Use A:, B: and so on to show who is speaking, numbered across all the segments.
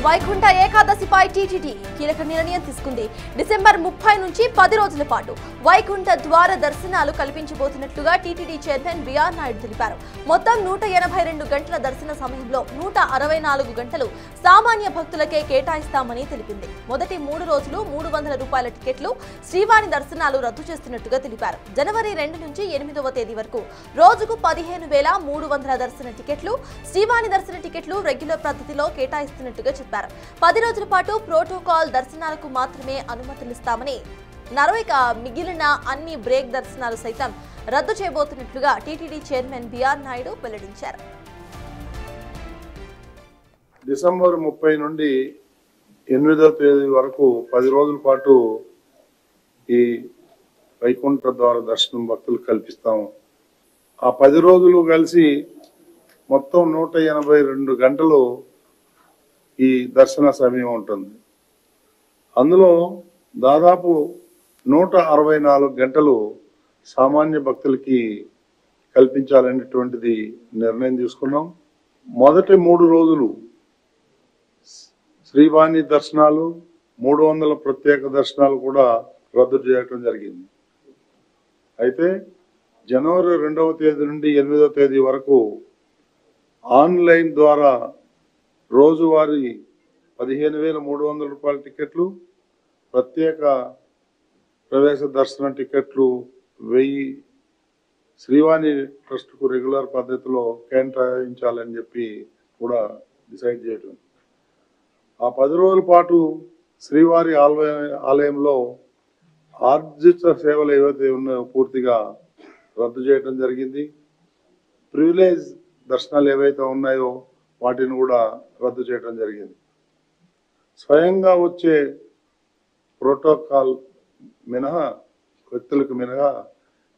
A: Vaikuntha ఏకాదశిపై TTD కీలక నిర్ణయం తీసుకుంది. డిసెంబర్ 30 నుంచి 10 రోజుల పాటు వైకుంఠ ద్వార దర్శనాలు కల్పించబోతున్నట్లుగా టీటీడీ చైర్మన్ బిఆర్ నాయుడు తెలిపారు. మొత్తం 182 గంటల దర్శన సమయంలో 164 గంటలు సామాన్య భక్తులకే కేటాయిస్తామని తెలిపింది. మొదటి 3 రోజులు 300 రూపాయల టికెట్లు శ్రీవాణి దర్శనాలు రద్దు చేస్తున్నట్టుగా తెలిపారు. జనవరి 2 నుంచి 8వ తేదీ వరకు రోజుకు 15,300 దర్శన టికెట్లు, శ్రీవాణి దర్శన టికెట్లు రెగ్యులర్ పద్ధతిలో కేటాయిస్తున్నట్టుగా చెప్పారు. 10 రోజుల పాటు ప్రోటోకాల్ దర్శనాలకు మాత్రమే అనుమతులిస్తామని, మిగిలిన అన్ని బ్రేక్ దర్శనాలు సైతం రద్దు చేయబోతున్నట్లుగా టీటీడీ చైర్మన్ బిఆర్ నాయుడు వెల్లడించారు.
B: డిసెంబర్ 30 నుండి 8వ తేదీ వరకు 10 రోజుల పాటు ఈ వైకుంఠ ద్వార దర్శనం భక్తులు కల్పిస్తాము. ఆ 10 రోజులు కలిసి మొత్తం 182 గంటలు ఈ దర్శన సమయం ఉంటుంది. అందులో దాదాపు 164 గంటలు సామాన్య భక్తులకి కల్పించాలనేటువంటిది నిర్ణయం తీసుకున్నాం. మొదటి 3 రోజులు శ్రీవాణి దర్శనాలు, 300 ప్రత్యేక దర్శనాలు కూడా రద్దు చేయడం జరిగింది. అయితే జనవరి 2వ తేదీ నుండి 8వ తేదీ వరకు ఆన్లైన్ ద్వారా రోజువారీ 15,300 రూపాయల టికెట్లు, ప్రత్యేక ప్రవేశ దర్శన టికెట్లు 1000 శ్రీవాణి ట్రస్ట్కు రెగ్యులర్ పద్ధతిలో కేటాయించాలని చెప్పి కూడా డిసైడ్ చేయడం. ఆ 10 రోజుల పాటు శ్రీవారి ఆలయంలో ఆర్జిత సేవలు ఏవైతే ఉన్నాయో పూర్తిగా రద్దు చేయడం జరిగింది. ప్రివిలేజ్ దర్శనాలు ఏవైతే ఉన్నాయో వాటిని కూడా రద్దు చేయడం జరిగింది. స్వయంగా వచ్చే ప్రోటోకాల్ మినహా వ్యక్తులకు మినహా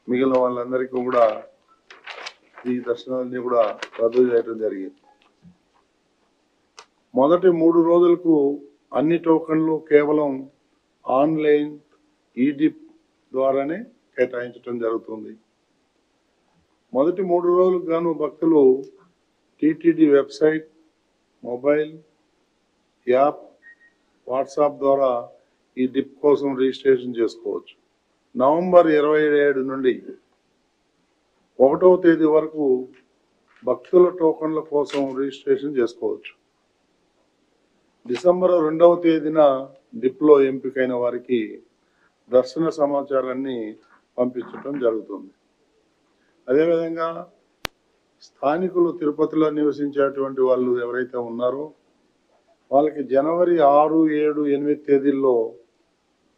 B: మిగిలిన వాళ్ళందరికీ కూడా ఈ దర్శనాలన్నీ కూడా రద్దు చేయడం జరిగింది. మొదటి 3 రోజులకు అన్ని టోకన్లు కేవలం ఆన్లైన్ ఈడిప్ ద్వారానే కేటాయించడం జరుగుతుంది. మొదటి 3 రోజులకు గాను భక్తులు TTD website, mobile app, WhatsApp ద్వారా ఈ డిప్ కోసం రిజిస్ట్రేషన్ చేసుకోవచ్చు. నవంబర్ 27 నుండి 1వ తేదీ వరకు భక్తుల టోకన్ల కోసం రిజిస్ట్రేషన్ చేసుకోవచ్చు. డిసెంబర్ 2వ తేదీన డిప్లో ఎంపికైన వారికి దర్శన సమాచారాన్ని పంపించడం జరుగుతుంది. అదేవిధంగా స్థానికులు తిరుపతిలో నివసించేటువంటి వాళ్ళు ఎవరైతే ఉన్నారో వాళ్ళకి జనవరి 6, 7, 8 తేదీల్లో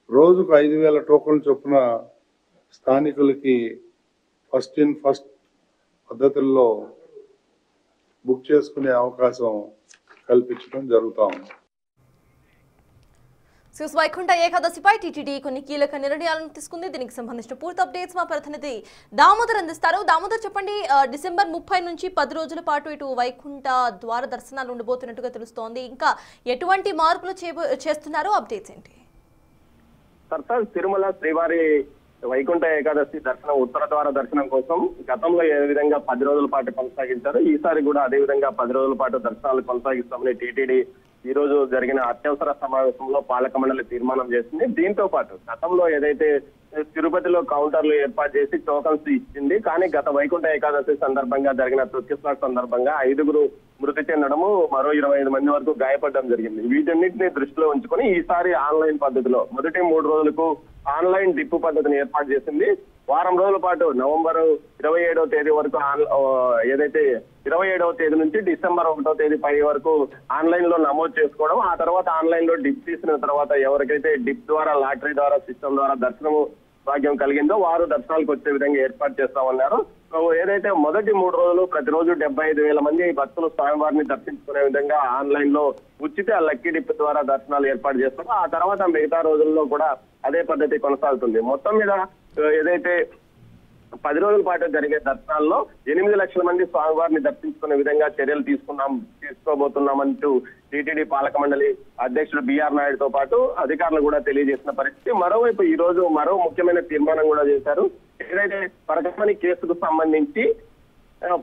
B: రోజుకు 5,000 టోకన్లు చొప్పున స్థానికులకి ఫస్ట్ ఇన్ ఫస్ట్ పద్ధతుల్లో బుక్ చేసుకునే అవకాశం కల్పించడం జరుగుతూ ఉంది.
A: వైకుంఠ ఏకాదశిపై టీటీడీ కొన్ని కీలక నిర్ణయాలను తీసుకుంది. దీనికి సంబంధించిన పూర్తి అప్డేట్స్ మా ప్రతినిధి దామోదర్ అందిస్తారు. దామోదర్, చెప్పండి, డిసెంబర్ 30 నుంచి 10 రోజుల పాటు ఇటు వైకుంఠ ద్వార దర్శనాలు ఉండబోతున్నట్టుగా తెలుస్తోంది. ఇంకా ఎటువంటి మార్పులు చేస్తున్నారు, అప్డేట్స్ ఏంటి?
C: తిరుమల శ్రీవారి వైకుంఠ ఏకాదశి దర్శనం, ఉత్తర ద్వార దర్శనం కోసం గతంలో ఏ విధంగా 10 రోజుల పాటు కొనసాగించారు, ఈసారి కూడా అదే విధంగా 10 రోజుల పాటు దర్శనాలు కొనసాగిస్తామని టీటీడీ ఈ రోజు జరిగిన అత్యవసర సమావేశంలో పాలక మండలి తీర్మానం చేసింది. దీంతో పాటు గతంలో ఏదైతే తిరుపతిలో కౌంటర్లు ఏర్పాటు చేసి టోకన్స్ ఇచ్చింది, కానీ గత వైకుంఠ ఏకాదశి సందర్భంగా జరిగిన తొక్కిస్లాట్ సందర్భంగా 5గురు మృతి చెందడము, మరో 25 మంది వరకు గాయపడడం జరిగింది. వీటన్నిటిని దృష్టిలో ఉంచుకొని ఈసారి ఆన్లైన్ పద్ధతిలో మొదటి 3 రోజులకు ఆన్లైన్ డిప్పు పద్ధతిని ఏర్పాటు చేసింది. వారం రోజుల పాటు నవంబర్ 27వ తేదీ వరకు ఏదైతే 27వ తేదీ నుంచి డిసెంబర్ 1వ తేదీ పై వరకు ఆన్లైన్ లో నమోదు చేసుకోవడం, ఆ తర్వాత ఆన్లైన్ లో డిప్ తీసిన తర్వాత ఎవరికైతే డిప్ ద్వారా, లాటరీ ద్వారా, సిస్టమ్ ద్వారా దర్శనము భాగ్యం కలిగిందో వారు దర్శనాలకు వచ్చే విధంగా ఏర్పాటు చేస్తామన్నారు. ఏదైతే మొదటి 3 రోజులు ప్రతిరోజు 75,000 మంది భక్తులు స్వామివారిని దర్శించుకునే విధంగా ఆన్లైన్ లో ఉచిత లక్కీ డిప్ ద్వారా దర్శనాలు ఏర్పాటు చేస్తారు. ఆ తర్వాత మిగతా రోజుల్లో కూడా అదే పద్ధతి కొనసాగుతుంది. మొత్తం మీద ఏదైతే 10 రోజుల పాటు జరిగే దర్శనాల్లో 8 లక్షల మంది స్వామివారిని దర్శించుకునే విధంగా చర్యలు తీసుకోబోతున్నామంటూ టీటీడీ పాలక మండలి అధ్యక్షుడు బిఆర్ నాయుడుతో పాటు అధికారులు కూడా తెలియజేసిన పరిస్థితి. మరోవైపు ఈ రోజు మరో ముఖ్యమైన తీర్మానం కూడా చేశారు. ఏదైతే పరకమణి కేసుకు సంబంధించి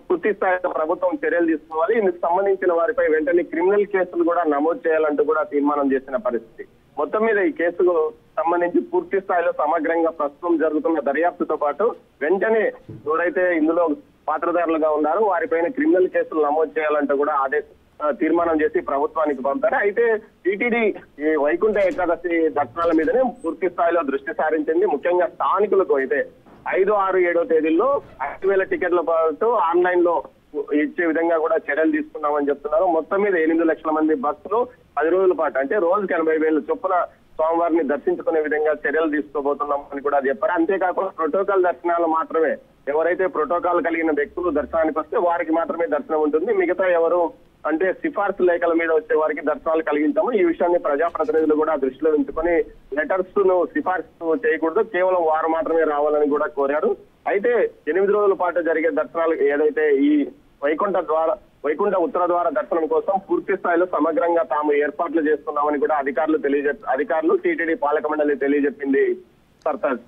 C: పూర్తి స్థాయిలో ప్రభుత్వం చర్యలు తీసుకోవాలి. ఇందుకు సంబంధించిన వారిపై వెంటనే క్రిమినల్ కేసులు కూడా నమోదు చేయాలంటూ కూడా తీర్మానం చేసిన పరిస్థితి. మొత్తం మీద ఈ కేసుకు సంబంధించి పూర్తి స్థాయిలో సమగ్రంగా ప్రస్తుతం జరుగుతున్న దర్యాప్తుతో పాటు వెంటనే ఎవరైతే ఇందులో పాత్రధారులుగా ఉన్నారో వారిపైన క్రిమినల్ కేసులు నమోదు చేయాలంటూ కూడా తీర్మానం చేసి ప్రభుత్వానికి పంపారు. అయితే టీటీడీ ఈ వైకుంఠ ఏకాదశి దర్శనాల మీదనే పూర్తి స్థాయిలో దృష్టి సారించింది. ముఖ్యంగా స్థానికులకు అయితే 5, 6, 7 తేదీల్లో 5,000 టికెట్ల పాటు ఆన్లైన్ లో ఇచ్చే విధంగా కూడా చర్యలు తీసుకున్నామని చెప్తున్నారు. మొత్తం మీద 8 లక్షల మంది భక్తులు 10 రోజుల పాటు అంటే రోజుకి 80,000 చొప్పున స్వామివారిని దర్శించుకునే విధంగా చర్యలు తీసుకోబోతున్నాం అని కూడా చెప్పారు. అంతేకాకుండా ప్రోటోకాల్ దర్శనాలు మాత్రమే, ఎవరైతే ప్రోటోకాల్ కలిగిన వ్యక్తులు దర్శనానికి వస్తే వారికి మాత్రమే దర్శనం ఉంటుంది. మిగతా ఎవరు అంటే సిఫార్సు లేఖల మీద వచ్చే వారికి దర్శనాలు కలిగించాము. ఈ విషయాన్ని ప్రజాప్రతినిధులు కూడా దృష్టిలో ఉంచుకొని లెటర్స్ ను సిఫార్సు చేయకూడదు, కేవలం వారు మాత్రమే రావాలని కూడా కోరారు. అయితే 8 రోజుల పాటు జరిగే దర్శనాలు ఏదైతే ఈ వైకుంఠ ఉత్తర ద్వార దర్శనం కోసం పూర్తి స్థాయిలో సమగ్రంగా తాము ఏర్పాట్లు చేస్తున్నామని కూడా అధికారులు టీటీడీ పాలక మండలి తెలియజెప్పింది. సర్తాజ్.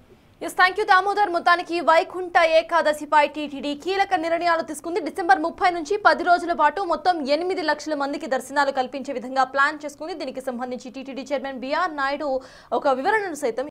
A: Thank you Damodar. మొత్తానికి వైకుంఠ ఏకాదశిపై టీటీడీ కీలక నిర్ణయాలు తీసుకుంది. డిసెంబర్ 30 నుంచి 10 రోజుల పాటు మొత్తం 8 లక్షల మందికి దర్శనాలు కల్పించే విధంగా ప్లాన్ చేసుకుంది. దీనికి సంబంధించి టీటీడీ చైర్మన్ బిఆర్ నాయుడు ఒక వివరణను సైతం